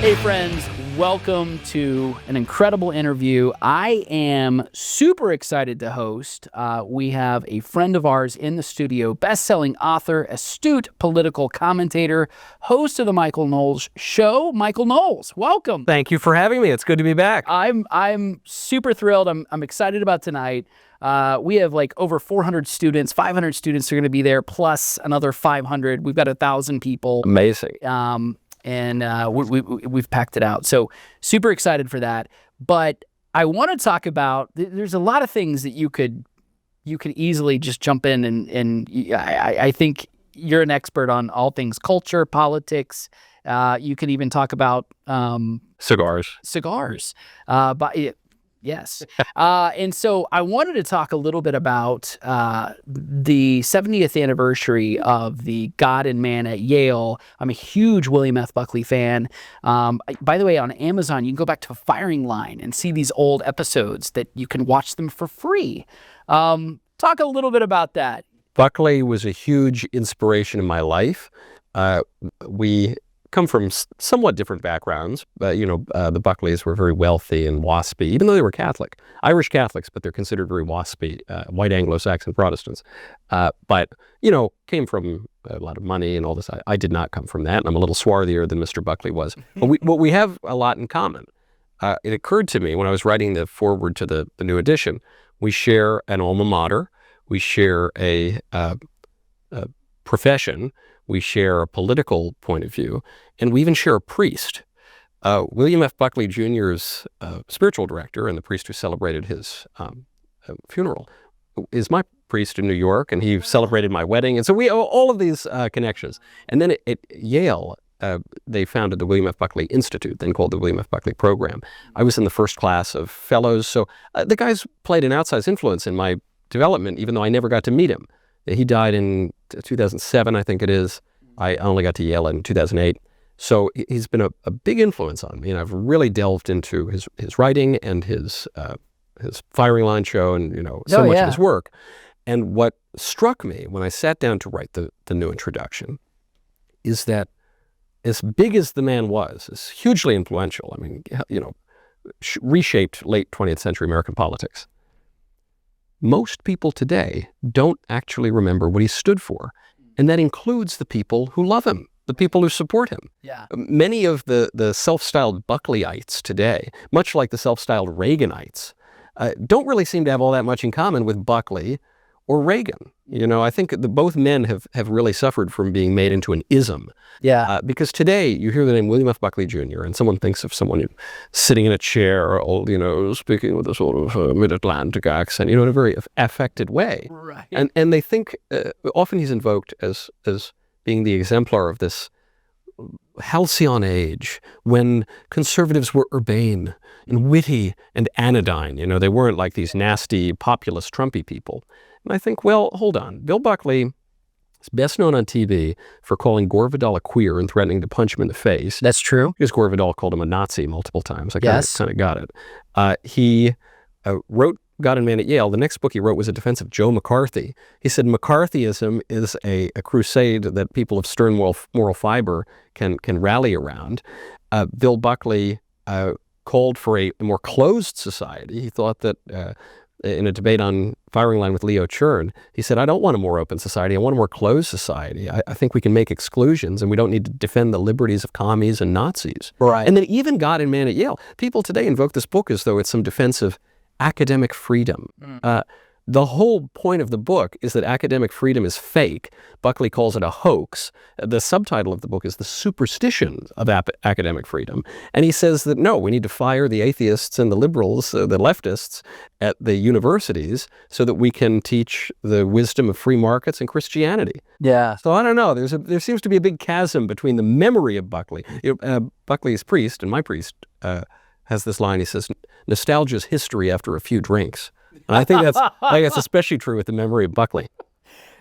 Hey friends, welcome to an incredible interview. I am super excited to host. We have a friend of ours in the studio, best-selling author, astute political commentator, host of the Knowles Show, Michael Knowles. Welcome. Thank you for having me. It's good to be back. I'm super thrilled. I'm excited about tonight. We have like over 400 students, 500 students are going to be there, plus another 500. We've got 1,000 people. Amazing. We've packed it out. So super excited for that. But I want to talk about, there's a lot of things that you could easily just jump in and I think you're an expert on all things culture, politics. You can even talk about cigars. Yes. And so I wanted to talk a little bit about the 70th anniversary of the God and Man at Yale. I'm a huge William F. Buckley fan. By the way, on Amazon, you can go back to Firing Line and see these old episodes that you can watch them for free. Talk a little bit about that. Buckley was a huge inspiration in my life. We come from somewhat different backgrounds, but the Buckleys were very wealthy and waspy, even though they were Catholic, Irish Catholics, but they're considered very waspy, white Anglo-Saxon Protestants. But came from a lot of money and all this. I did not come from that, and I'm a little swarthier than Mr. Buckley was. But we have a lot in common. It occurred to me when I was writing the foreword to the new edition, we share an alma mater, we share a profession, we share a political point of view, and we even share a priest. William F. Buckley Jr.'s spiritual director and the priest who celebrated his funeral is my priest in New York, and he celebrated my wedding. And so we all of these connections. And then at Yale, they founded the William F. Buckley Institute, then called the William F. Buckley Program. I was in the first class of fellows, so the guy's played an outsized influence in my development, even though I never got to meet him. He died in 2007, I think it is. I only got to Yale in 2008. So he's been a big influence on me, and I've really delved into his writing and his Firing Line show and so much of his work. And what struck me when I sat down to write the new introduction is that as big as the man was, as hugely influential, I mean, reshaped late 20th century American politics, most people today don't actually remember what he stood for. And that includes the people who love him, the people who support him. Yeah. Many of the self-styled Buckleyites today, much like the self-styled Reaganites, don't really seem to have all that much in common with Buckley or Reagan. I think that both men have really suffered from being made into an ism. Yeah. Because today you hear the name William F. Buckley Jr. and someone thinks of someone sitting in a chair, or speaking with a sort of mid-Atlantic accent, in a very affected way. Right. And they think often he's invoked as being the exemplar of this halcyon age when conservatives were urbane and witty and anodyne. They weren't like these nasty populist Trumpy people. And I think, well, hold on. Bill Buckley is best known on TV for calling Gore Vidal a queer and threatening to punch him in the face. That's true. Because Gore Vidal called him a Nazi multiple times. I kind of got it. He wrote God and Man at Yale. The next book he wrote was a defense of Joe McCarthy. He said McCarthyism is a crusade that people of stern moral fiber can rally around. Bill Buckley called for a more closed society. He thought that in a debate on Firing Line with Leo Chern, he said, I don't want a more open society. I want a more closed society. I think we can make exclusions, and we don't need to defend the liberties of commies and Nazis. Right. And then even God and Man at Yale, people today invoke this book as though it's some defense of academic freedom. The whole point of the book is that academic freedom is fake. Buckley calls it a hoax. The subtitle of the book is The Superstition of Academic Freedom. And he says that, no, we need to fire the atheists and the liberals, the leftists at the universities so that we can teach the wisdom of free markets and Christianity. Yeah. So I don't know. There seems to be a big chasm between the memory of Buckley. Buckley's priest, and my priest, has this line. He says, nostalgia's history after a few drinks. And I think that's especially true with the memory of Buckley.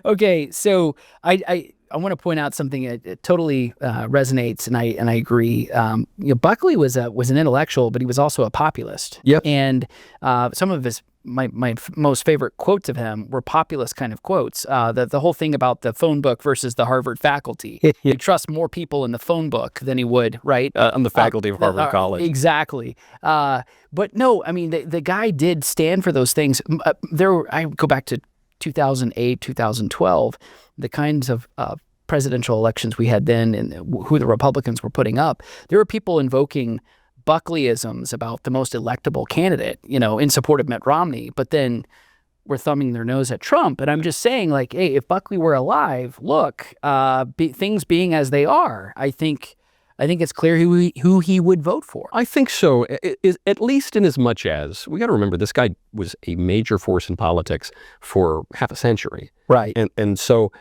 Okay, so I want to point out something that totally resonates, and I agree. Buckley was an intellectual, but he was also a populist. Yep. And some of his most favorite quotes of him were populist kind of quotes. The whole thing about the phone book versus the Harvard faculty. You trust more people in the phone book than he would, right? On the faculty of Harvard College. Exactly. But no, I mean, the guy did stand for those things. I go back to 2008, 2012, the kinds of presidential elections we had then and who the Republicans were putting up. There were people invoking Buckleyisms about the most electable candidate, in support of Mitt Romney, but then we're thumbing their nose at Trump. And I'm just saying, like, hey, if Buckley were alive, look, things being as they are, I think it's clear who he would vote for. I think so, at least in as much as, we got to remember, this guy was a major force in politics for half a century. Right. And so,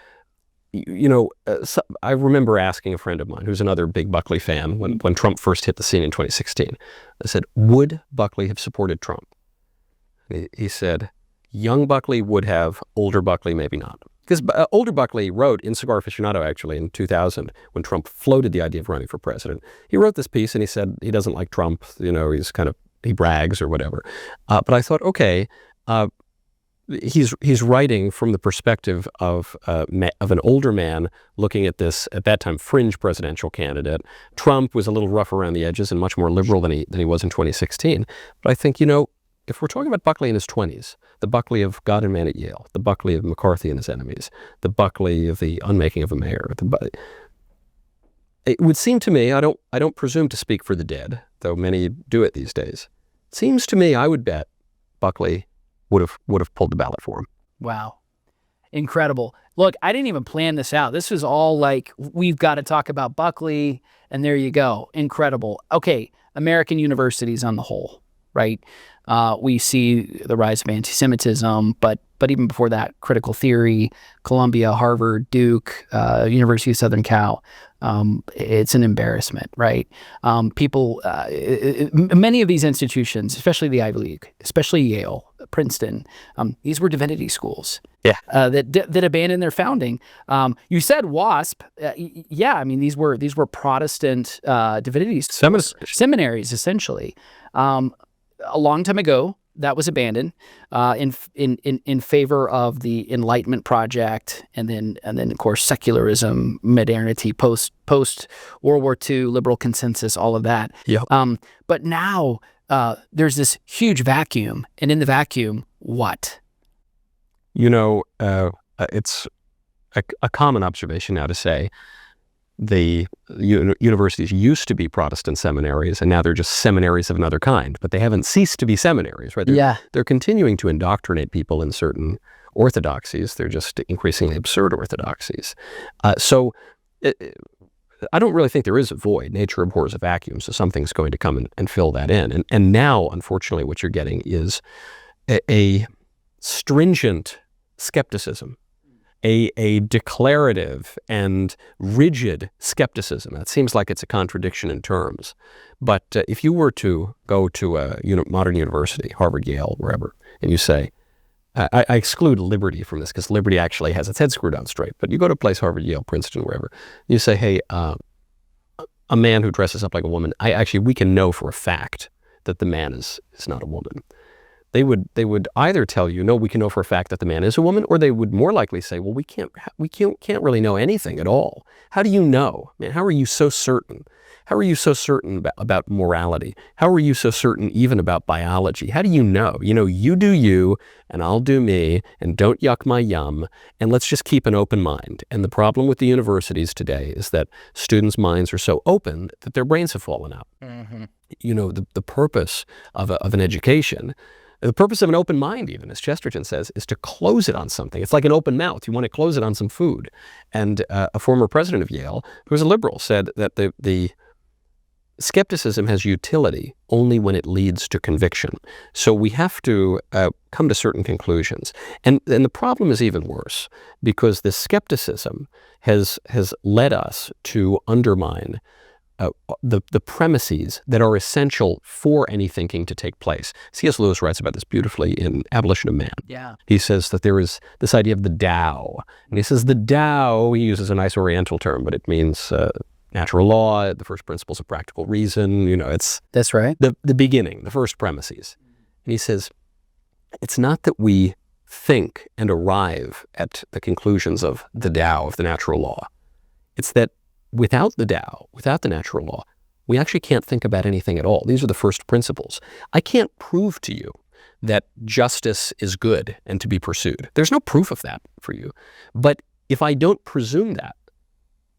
I remember asking a friend of mine who's another big Buckley fan when Trump first hit the scene in 2016. I said, would Buckley have supported Trump? He said, young Buckley would have, older Buckley maybe not. Because older Buckley wrote in Cigar Aficionado, actually, in 2000, when Trump floated the idea of running for president. He wrote this piece and he said he doesn't like Trump, he brags or whatever. But I thought, okay, he's writing from the perspective of an older man looking at this, at that time, fringe presidential candidate. Trump was a little rough around the edges and much more liberal than he was in 2016. But I think, if we're talking about Buckley in his 20s, the Buckley of God and Man at Yale, the Buckley of McCarthy and his enemies, the Buckley of the unmaking of a mayor, it would seem to me, I don't presume to speak for the dead, though many do it these days. It seems to me, I would bet Buckley would have pulled the ballot for him. Wow. Incredible. Look, I didn't even plan this out. This was all like, we've got to talk about Buckley, and there you go. Incredible. Okay, American universities on the whole, right? We see the rise of anti-Semitism, but even before that, critical theory, Columbia, Harvard, Duke, University of Southern Cal. It's an embarrassment, right? Many of these institutions, especially the Ivy League, especially Yale, Princeton, these were divinity schools. Yeah. That abandoned their founding. You said WASP. Yeah, I mean, these were Protestant divinity schools, seminaries, essentially. A long time ago, that was abandoned in favor of the Enlightenment project, and then of course secularism, modernity, post World War II, liberal consensus, all of that. Yeah. But now there's this huge vacuum, and in the vacuum, what? It's a common observation now to say the universities used to be Protestant seminaries, and now they're just seminaries of another kind, but they haven't ceased to be seminaries, right? They're continuing to indoctrinate people in certain orthodoxies. They're just increasingly absurd orthodoxies. So I don't really think there is a void. Nature abhors a vacuum, so something's going to come and fill that in. And now, unfortunately, what you're getting is a stringent skepticism, a declarative and rigid skepticism. That seems like it's a contradiction in terms. But if you were to go to a modern university, Harvard, Yale, wherever, and you say, I exclude Liberty from this because Liberty actually has its head screwed on straight. But you go to a place, Harvard, Yale, Princeton, wherever, you say, hey, a man who dresses up like a woman, we can know for a fact that the man is not a woman. They would either tell you, no, we can know for a fact that the man is a woman, or they would more likely say, well, we can't really know anything at all. How do you know? Man, how are you so certain? How are you so certain about morality? How are you so certain even about biology? How do you know? You do you, and I'll do me, and don't yuck my yum, and let's just keep an open mind. And the problem with the universities today is that students' minds are so open that their brains have fallen out. Mm-hmm. The purpose of an education, the purpose of an open mind, even, as Chesterton says, is to close it on something. It's like an open mouth. You want to close it on some food. And a former president of Yale, who was a liberal, said that the skepticism has utility only when it leads to conviction. So we have to come to certain conclusions. And the problem is even worse, because this skepticism has led us to undermine the premises that are essential for any thinking to take place. C.S. Lewis writes about this beautifully in Abolition of Man. Yeah. He says that there is this idea of the Tao. And he says the Tao, he uses a nice Oriental term, but it means natural law, the first principles of practical reason. That's right. The beginning, the first premises. And he says, it's not that we think and arrive at the conclusions of the Tao, of the natural law. It's that without the Tao, without the natural law, we actually can't think about anything at all. These are the first principles. I can't prove to you that justice is good and to be pursued. There's no proof of that for you. But if I don't presume that,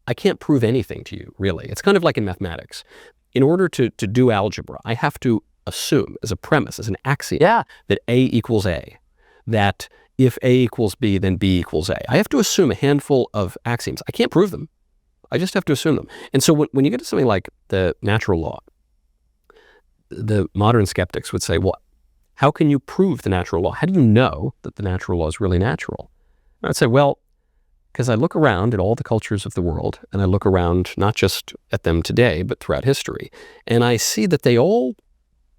I can't prove anything to you, really. It's kind of like in mathematics. In order to do algebra, I have to assume as a premise, as an axiom, that A equals A, that if A equals B, then B equals A. I have to assume a handful of axioms. I can't prove them. I just have to assume them. And so when you get to something like the natural law, the modern skeptics would say, well, how can you prove the natural law? How do you know that the natural law is really natural? And I'd say, well, because I look around at all the cultures of the world, and I look around not just at them today, but throughout history, and I see that they all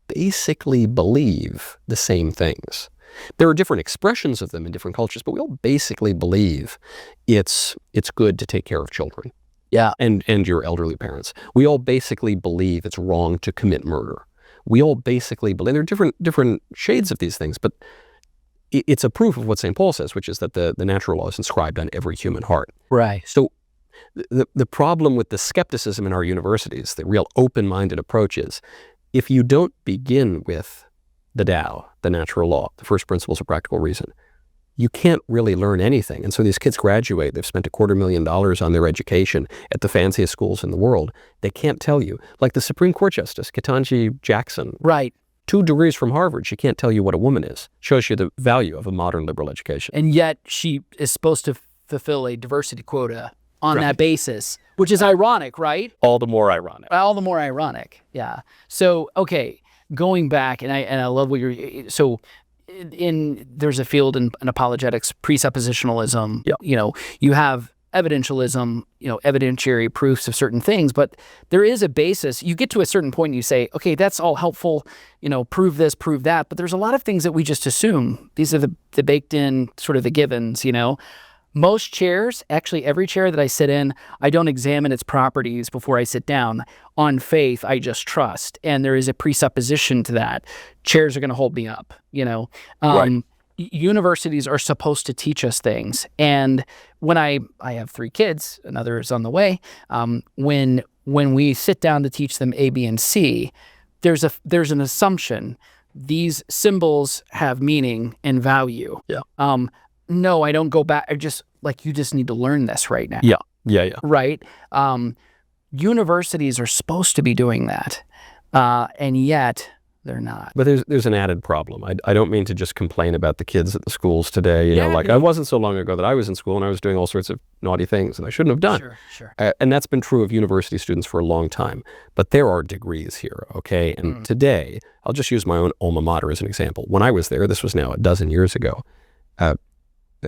basically believe the same things. There are different expressions of them in different cultures, but we all basically believe it's good to take care of children. Yeah. And your elderly parents. We all basically believe it's wrong to commit murder. We all basically believe, there are different shades of these things, but it's a proof of what St. Paul says, which is that the natural law is inscribed on every human heart. Right. So the problem with the skepticism in our universities, the real open-minded approach is, if you don't begin with the Tao, the natural law, the first principles of practical reason, you can't really learn anything. And so these kids graduate, they've spent $250,000 on their education at the fanciest schools in the world. They can't tell you. Like the Supreme Court Justice, Ketanji Jackson. Right. 2 degrees from Harvard, she can't tell you what a woman is. Shows you the value of a modern liberal education. And yet she is supposed to fulfill a diversity quota on that basis, which is ironic, right? All the more ironic. All the more ironic, yeah. So, okay, going back, and I love what you're, so there's a field in apologetics, presuppositionalism. Yeah. You know, you have evidentialism, you know, evidentiary proofs of certain things, but there is a basis. You get to a certain point and you say, okay, that's all helpful, you know, prove this, prove that, but there's a lot of things that we just assume. These are the baked in sort of the givens, you know. Most chairs, actually every chair that I sit in, I don't examine its properties before I sit down. On faith, I just trust. And there is a presupposition to that. Chairs are going to hold me up, you know. Right. Universities are supposed to teach us things. And when I have 3 kids, another is on the way, when we sit down to teach them A, B, and C, there's an assumption. These symbols have meaning and value. Yeah. No, I don't go back. I just, like, you just need to learn this right now. Yeah. Right? Universities are supposed to be doing that, and yet they're not. But there's an added problem. I don't mean to just complain about the kids at the schools today. You know, like, it wasn't so long ago that I was in school and I was doing all sorts of naughty things that I shouldn't have done. Sure. And that's been true of university students for a long time. But there are degrees here, okay? And today, I'll just use my own alma mater as an example. When I was there, this was now a dozen years ago,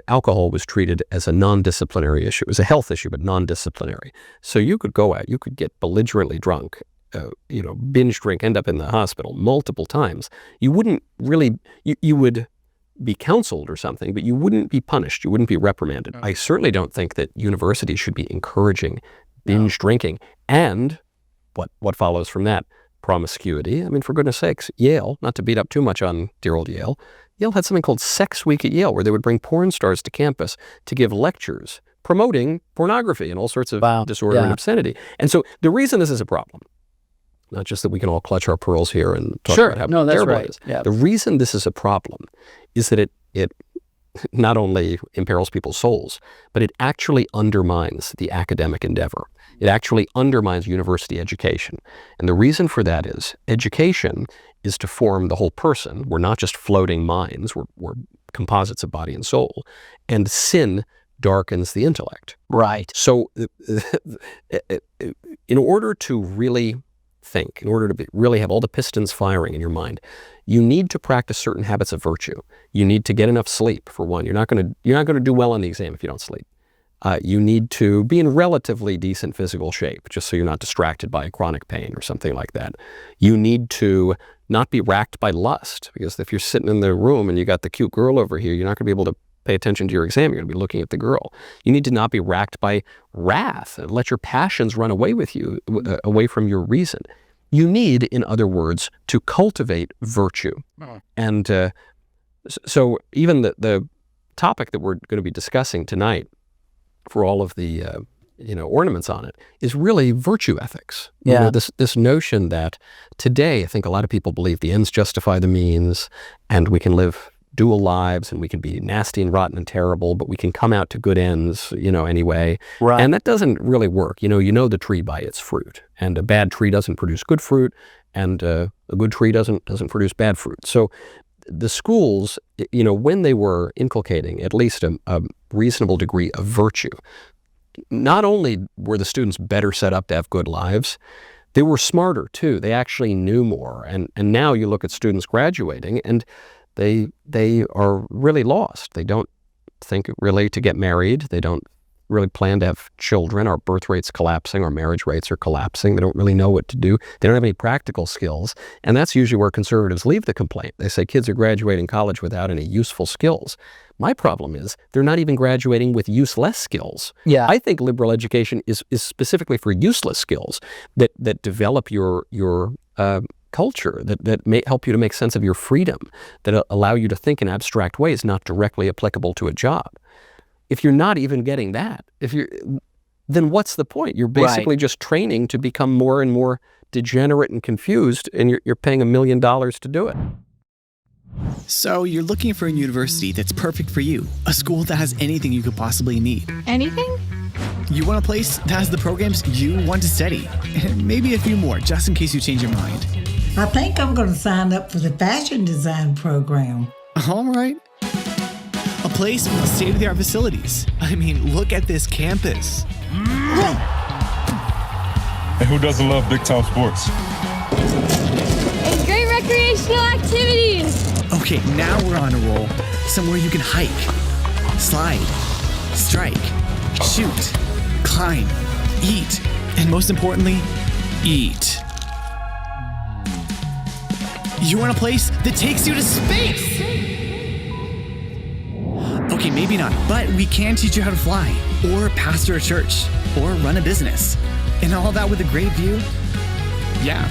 alcohol was treated as a non-disciplinary issue. It was a health issue, but non-disciplinary. So you could go out, you could get belligerently drunk, you know, binge drink, end up in the hospital multiple times. You wouldn't really, you would be counseled or something, but you wouldn't be punished. You wouldn't be reprimanded. I certainly don't think that universities should be encouraging binge drinking. And what follows from that? Promiscuity. I mean, for goodness sakes, Yale, not to beat up too much on dear old Yale had something called Sex Week at Yale, where they would bring porn stars to campus to give lectures promoting pornography and all sorts of disorder and obscenity. And so the reason this is a problem, not just that we can all clutch our pearls here and talk about how terrible it is. Yeah. The reason this is a problem is that it not only imperils people's souls, but it actually undermines the academic endeavor. It actually undermines university education. And the reason for that is education is to form the whole person. We're not just floating minds. We're composites of body and soul. And sin darkens the intellect. Right. So in order to really think, in order to really have all the pistons firing in your mind, you need to practice certain habits of virtue. You need to get enough sleep, for one. You're not going to do well on the exam if you don't sleep. You need to be in relatively decent physical shape, just so you're not distracted by a chronic pain or something like that. You need to not be racked by lust, because if you're sitting in the room and you got the cute girl over here, you're not going to be able to pay attention to your exam. You're going to be looking at the girl. You need to not be racked by wrath and let your passions run away with you, away from your reason. You need, in other words, to cultivate virtue. And So even the topic that we're going to be discussing tonight, for all of the ornaments on it, is really virtue ethics. Yeah. This notion that today, I think a lot of people believe the ends justify the means, and we can live dual lives, and we can be nasty and rotten and terrible, but we can come out to good ends, anyway. Right. And that doesn't really work. You know the tree by its fruit, and a bad tree doesn't produce good fruit, and a good tree doesn't produce bad fruit. So the schools, when they were inculcating at least a reasonable degree of virtue, not only were the students better set up to have good lives, they were smarter too. They actually knew more. And now you look at students graduating, and they are really lost. They don't think really to get married. They don't really plan to have children. Our birth rate's collapsing. Our marriage rates are collapsing. They don't really know what to do. They don't have any practical skills. And that's usually where conservatives leave the complaint. They say kids are graduating college without any useful skills. My problem is they're not even graduating with useless skills. Yeah. I think liberal education is specifically for useless skills that develop your culture, that may help you to make sense of your freedom, that allow you to think in abstract ways not directly applicable to a job. If you're not even getting that, then what's the point? You're basically just training to become more and more degenerate and confused, and you're paying $1 million to do it. So you're looking for a university that's perfect for you, a school that has anything you could possibly need. Anything? You want a place that has the programs you want to study, and maybe a few more, just in case you change your mind. I think I'm going to sign up for the fashion design program. All right. A place with state-of-the-art facilities. I mean, look at this campus. And who doesn't love big-time sports? And great recreational activities. Okay, now we're on a roll. Somewhere you can hike, slide, strike, shoot, climb, eat, and most importantly, eat. You want a place that takes you to space? Okay, maybe not, but we can teach you how to fly, or pastor a church, or run a business. And all that with a great view? Yeah,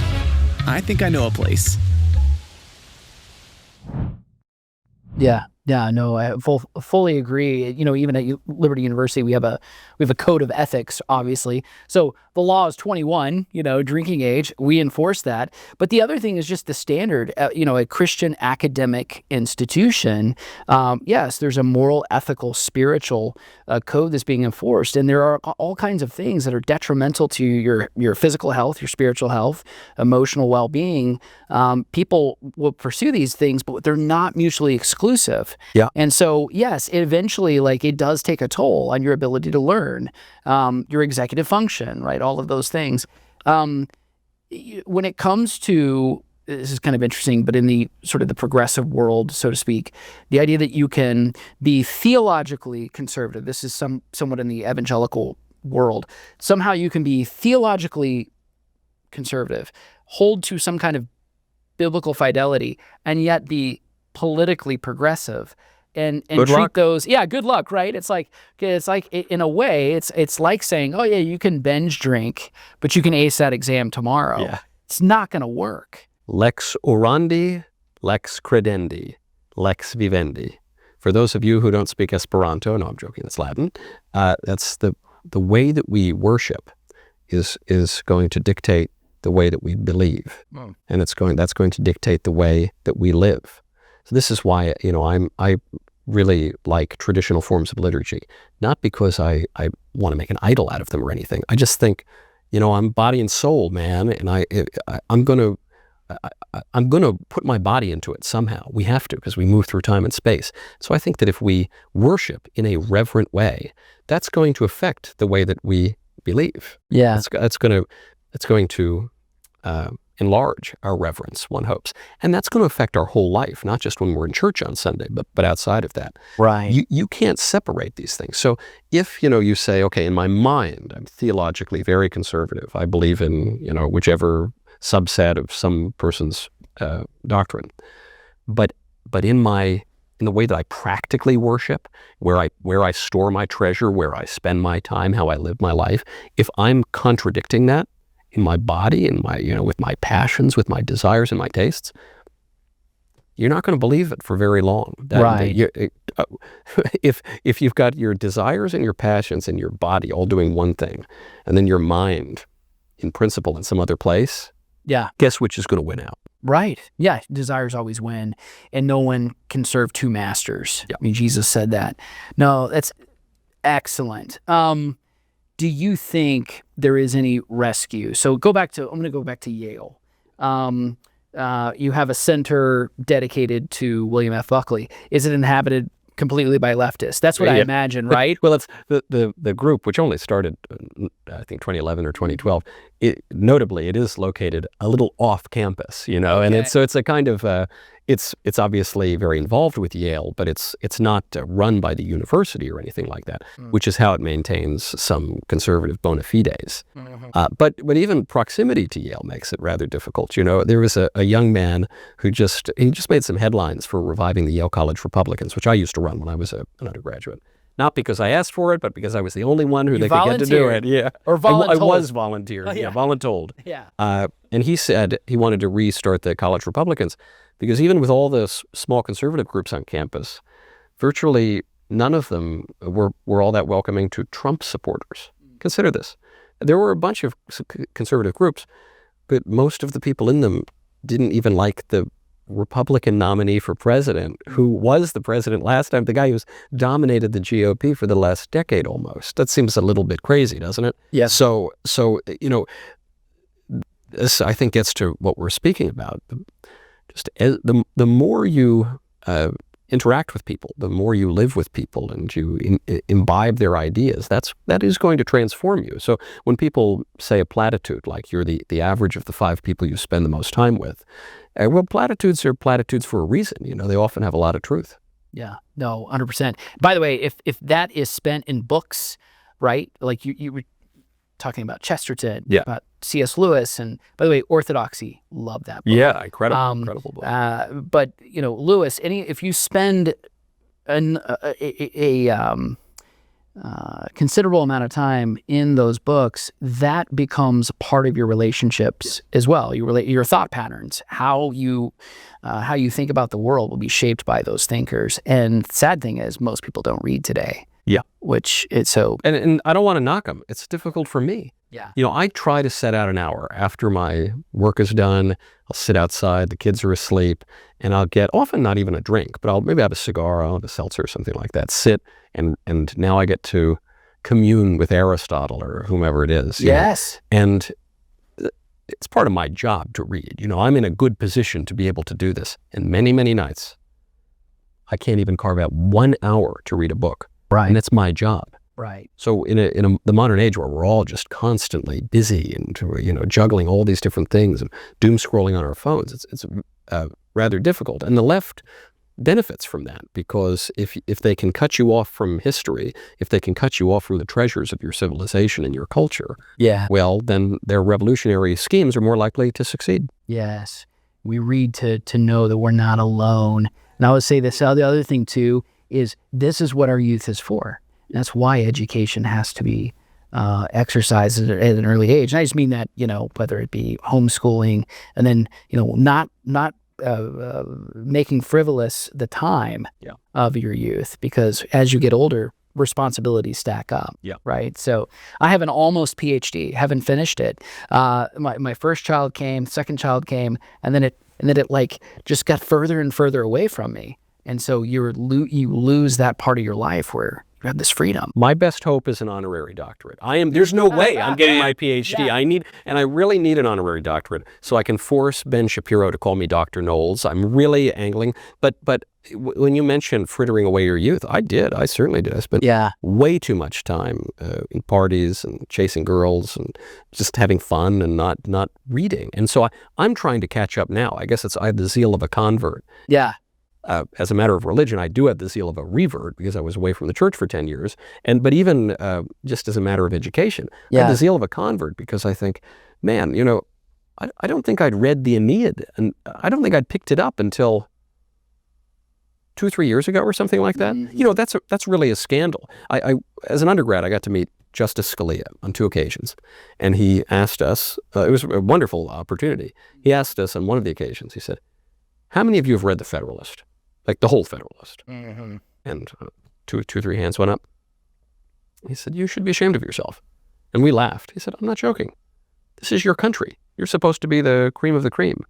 I think I know a place. Yeah, no, I fully agree. Even at Liberty University, we have a code of ethics, obviously. So the law is 21, drinking age. We enforce that. But the other thing is just the standard. A Christian academic institution. Yes, there's a moral, ethical, spiritual code that's being enforced, and there are all kinds of things that are detrimental to your physical health, your spiritual health, emotional well-being. People will pursue these things, but they're not mutually exclusive. Yeah. And so, yes, eventually, it does take a toll on your ability to learn, your executive function, right? All of those things. When it comes to, this is kind of interesting, but in the sort of the progressive world, so to speak, the idea that you can be theologically conservative, this is somewhat in the evangelical world, somehow you can be theologically conservative, hold to some kind of biblical fidelity, and yet be politically progressive and good treat luck. those, good luck, right? It's like in a way, it's like saying, oh yeah, you can binge drink, but you can ace that exam tomorrow. Yeah. It's not going to work. Lex orandi, lex credendi, lex vivendi. For those of you who don't speak Esperanto, no, I'm joking, it's Latin. That's the way that we worship is going to dictate the way that we believe, and that's going to dictate the way that we live. So this is why I really like traditional forms of liturgy, not because I want to make an idol out of them or anything. I just think, I'm body and soul, man, and I'm going to put my body into it somehow. We have to, because we move through time and space. So I think that if we worship in a reverent way, that's going to affect the way that we believe. Yeah. It's going to enlarge our reverence, one hopes. And that's going to affect our whole life, not just when we're in church on Sunday, but outside of that. Right. You can't separate these things. So if, you say, okay, in my mind, I'm theologically very conservative. I believe in, whichever subset of some person's doctrine. But in the way that I practically worship, where I store my treasure, where I spend my time, how I live my life, if I'm contradicting that in my body, in my, with my passions, with my desires and my tastes, you're not going to believe it for very long. Right. If you've got your desires and your passions and your body all doing one thing, and then your mind, in principle, in some other place, Yeah. guess which is going to win out? Right. Yeah. Desires always win, and no one can serve two masters. Yeah. I mean, Jesus said that. No, that's excellent. Do you think there is any rescue? So I'm going to go back to Yale. You have a center dedicated to William F. Buckley. Is it inhabited completely by leftists? That's what I imagine, right? Well, it's the group, which only started, I think, 2011 or 2012. Notably, it is located a little off campus, and it's a kind of it's obviously very involved with Yale, but it's not run by the university or anything like that, which is how it maintains some conservative bona fides. But even proximity to Yale makes it rather difficult. There was a young man who just made some headlines for reviving the Yale College Republicans, which I used to run when I was an undergraduate. Not because I asked for it, but because I was the only one who they could get to do it. Yeah, or voluntold. I was volunteered. Yeah, voluntold. Yeah. And he said he wanted to restart the College Republicans because even with all the small conservative groups on campus, virtually none of them were all that welcoming to Trump supporters. Consider this. There were a bunch of conservative groups, but most of the people in them didn't even like the Republican nominee for president, who was the president last time, the guy who's dominated the GOP for the last decade almost. That seems a little bit crazy, doesn't it? Yes. So this, I think, gets to what we're speaking about. Just the more you interact with people, the more you live with people and you imbibe their ideas, that is going to transform you. So when people say a platitude, like you're the average of the 5 people you spend the most time with, well, platitudes are platitudes for a reason. They often have a lot of truth. Yeah. No, 100%. By the way, if that is spent in books, right? Like you were talking about Chesterton, about C.S. Lewis, and by the way, Orthodoxy, love that book. Yeah, incredible book. But Lewis, if you spend a considerable amount of time in those books, that becomes part of your relationships as well. Your thought patterns, how you think about the world, will be shaped by those thinkers. And sad thing is, most people don't read today. Yeah. Which it's so... And I don't want to knock them. It's difficult for me. Yeah. I try to set out an hour after my work is done. I'll sit outside, the kids are asleep, and I'll get, often not even a drink, but I'll maybe have a cigar, I'll have a seltzer or something like that, sit, and now I get to commune with Aristotle or whomever it is. Yes. And it's part of my job to read. I'm in a good position to be able to do this. And many, many nights, I can't even carve out 1 hour to read a book. Right. And it's my job. Right. So in the modern age where we're all just constantly busy and juggling all these different things and doom scrolling on our phones, it's rather difficult. And the left benefits from that because if they can cut you off from history, if they can cut you off from the treasures of your civilization and your culture, well, then their revolutionary schemes are more likely to succeed. Yes. We read to know that we're not alone. And I would say this, the other thing too, is this is what our youth is for. And that's why education has to be exercised at an early age. And I just mean that, whether it be homeschooling and then, not making frivolous the time of your youth, because as you get older, responsibilities stack up. Yeah. Right. So I have an almost PhD, haven't finished it. My first child came, second child came, and then it like just got further and further away from me. And so you lose that part of your life where you have this freedom. My best hope is an honorary doctorate. There's no way I'm getting my PhD. I really need an honorary doctorate so I can force Ben Shapiro to call me Dr. Knowles. I'm really angling. But when you mentioned frittering away your youth, I certainly did. I spent way too much time in parties and chasing girls and just having fun and not reading. And so I'm trying to catch up now. I guess I have the zeal of a convert. Yeah. As a matter of religion, I do have the zeal of a revert because I was away from the church for 10 years. But even just as a matter of education, I have the zeal of a convert because I think, man, I don't think I'd read the Aeneid, and I don't think I'd picked it up until 2 or 3 years ago or something like that. Mm-hmm. That's really a scandal. I as an undergrad, I got to meet Justice Scalia on 2 occasions, and he asked us, it was a wonderful opportunity. He asked us on one of the occasions, he said, how many of you have read the Federalist? Like the whole Federalist? Mm-hmm. And two or three hands went up. He said, you should be ashamed of yourself. And we laughed. He said, I'm not joking. This is your country. You're supposed to be the cream of the cream.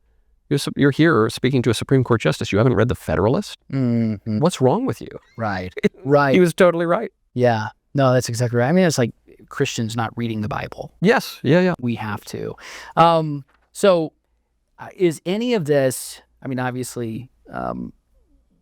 You're here speaking to a Supreme Court justice. You haven't read the Federalist? Mm-hmm. What's wrong with you? Right. Right. He was totally right. Yeah. No, that's exactly right. I mean, it's like Christians not reading the Bible. Yes. Yeah. We have to. So is any of this, I mean, obviously,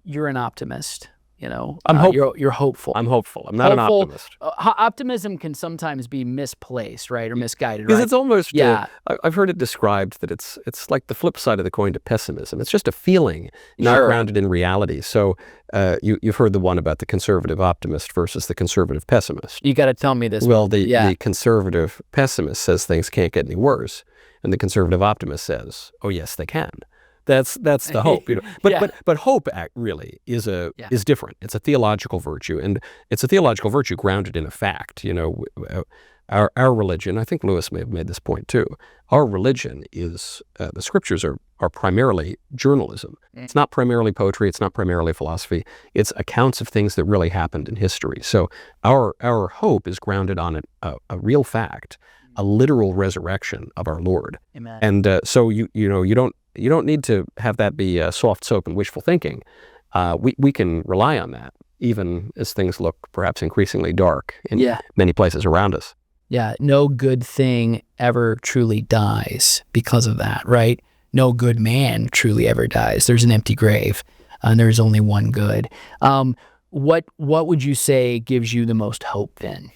you're an optimist, you know. I'm hopeful. You're hopeful. I'm hopeful. I'm not Hopeful. an optimist. Optimism can sometimes be misplaced, right, or misguided, Because right? it's almost, Yeah. I've heard it described that it's like the flip side of the coin to pessimism. It's just a feeling, not Sure. grounded in reality. So you've heard the one about the conservative optimist versus the conservative pessimist. You got to tell me this. Well, the Yeah. conservative pessimist says things can't get any worse, and the conservative optimist says, "Oh yes, they can." That's the hope, you know. But Yeah. but hope really is is different. It's a theological virtue, and it's a theological virtue grounded in a fact. You know, our religion. I think Lewis may have made this point too. Our religion is the scriptures are primarily journalism. It's not primarily poetry. It's not primarily philosophy. It's accounts of things that really happened in history. So our hope is grounded on a real fact, a literal resurrection of our Lord. Amen. And so you don't need to have that be soft soap and wishful thinking. We can rely on that, even as things look perhaps increasingly dark in many places around us. Yeah, no good thing ever truly dies because of that, right? No good man truly ever dies. There's an empty grave, and there's only one good. What would you say gives you the most hope then?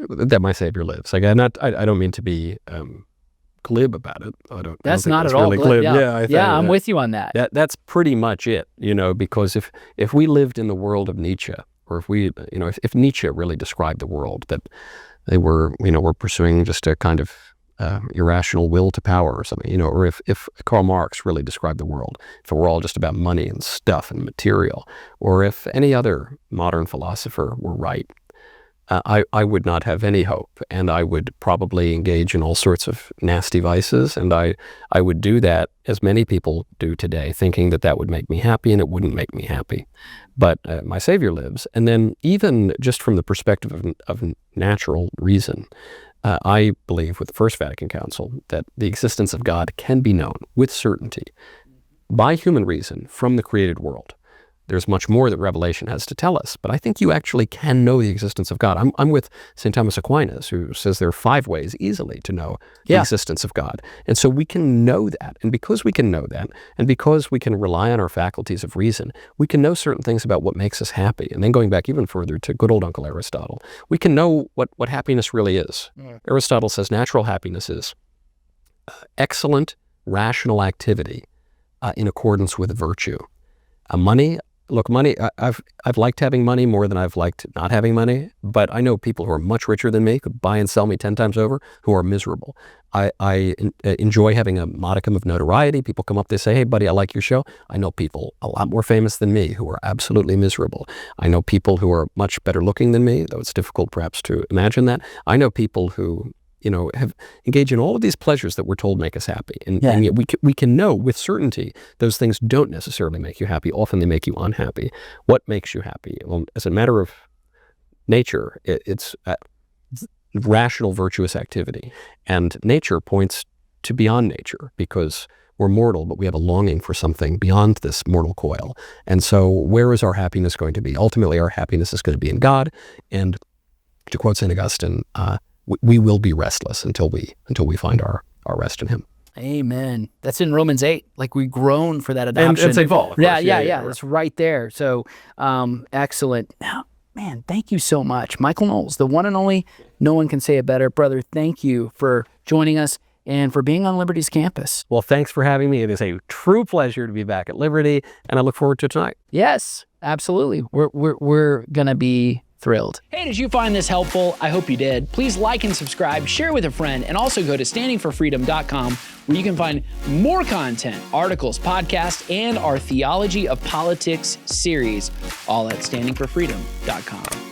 That my Savior lives. Like I don't mean to be glib about it. I don't That's think not that's at all really glib. glib. Yeah, I'm with you on that. That's pretty much it, you know, because if we lived in the world of Nietzsche, or if Nietzsche really described the world, that they were pursuing just a kind of irrational will to power or something, you know, or if Karl Marx really described the world, if it were all just about money and stuff and material, or if any other modern philosopher were right, I would not have any hope, and I would probably engage in all sorts of nasty vices, and I would do that, as many people do today, thinking that would make me happy, and it wouldn't make me happy. But my Savior lives, and then even just from the perspective of natural reason, I believe with the First Vatican Council that the existence of God can be known with certainty by human reason from the created world. There's much more that Revelation has to tell us, but I think you actually can know the existence of God. I'm with St. Thomas Aquinas, who says there are 5 ways easily to know the existence of God. And so we can know that. And because we can know that, and because we can rely on our faculties of reason, we can know certain things about what makes us happy. And then going back even further to good old Uncle Aristotle, we can know what happiness really is. Aristotle says natural happiness is excellent, rational activity in accordance with virtue. Money, I've liked having money more than I've liked not having money, but I know people who are much richer than me, could buy and sell me 10 times over, who are miserable. I enjoy having a modicum of notoriety. People come up, they say, hey buddy, I like your show. I know people a lot more famous than me who are absolutely miserable. I know people who are much better looking than me, though it's difficult perhaps to imagine that. I know people who have engaged in all of these pleasures that we're told make us happy. And yet we can know with certainty those things don't necessarily make you happy. Often they make you unhappy. What makes you happy? Well, as a matter of nature, it's rational, virtuous activity. And nature points to beyond nature, because we're mortal, but we have a longing for something beyond this mortal coil. And so where is our happiness going to be? Ultimately, our happiness is going to be in God. And to quote St. Augustine, we will be restless until we find our rest in Him. Amen. That's in Romans 8. Like we groan for that adoption. And St. Paul, of course. Yeah. It's right there. So excellent. Now, man, thank you so much. Michael Knowles, the one and only, no one can say it better. Brother, thank you for joining us and for being on Liberty's campus. Well, thanks for having me. It is a true pleasure to be back at Liberty, and I look forward to tonight. Yes, absolutely. We're going to be thrilled. Hey, did you find this helpful? I hope you did. Please like and subscribe, share with a friend, and also go to standingforfreedom.com, where you can find more content, articles, podcasts, and our Theology of Politics series, all at standingforfreedom.com.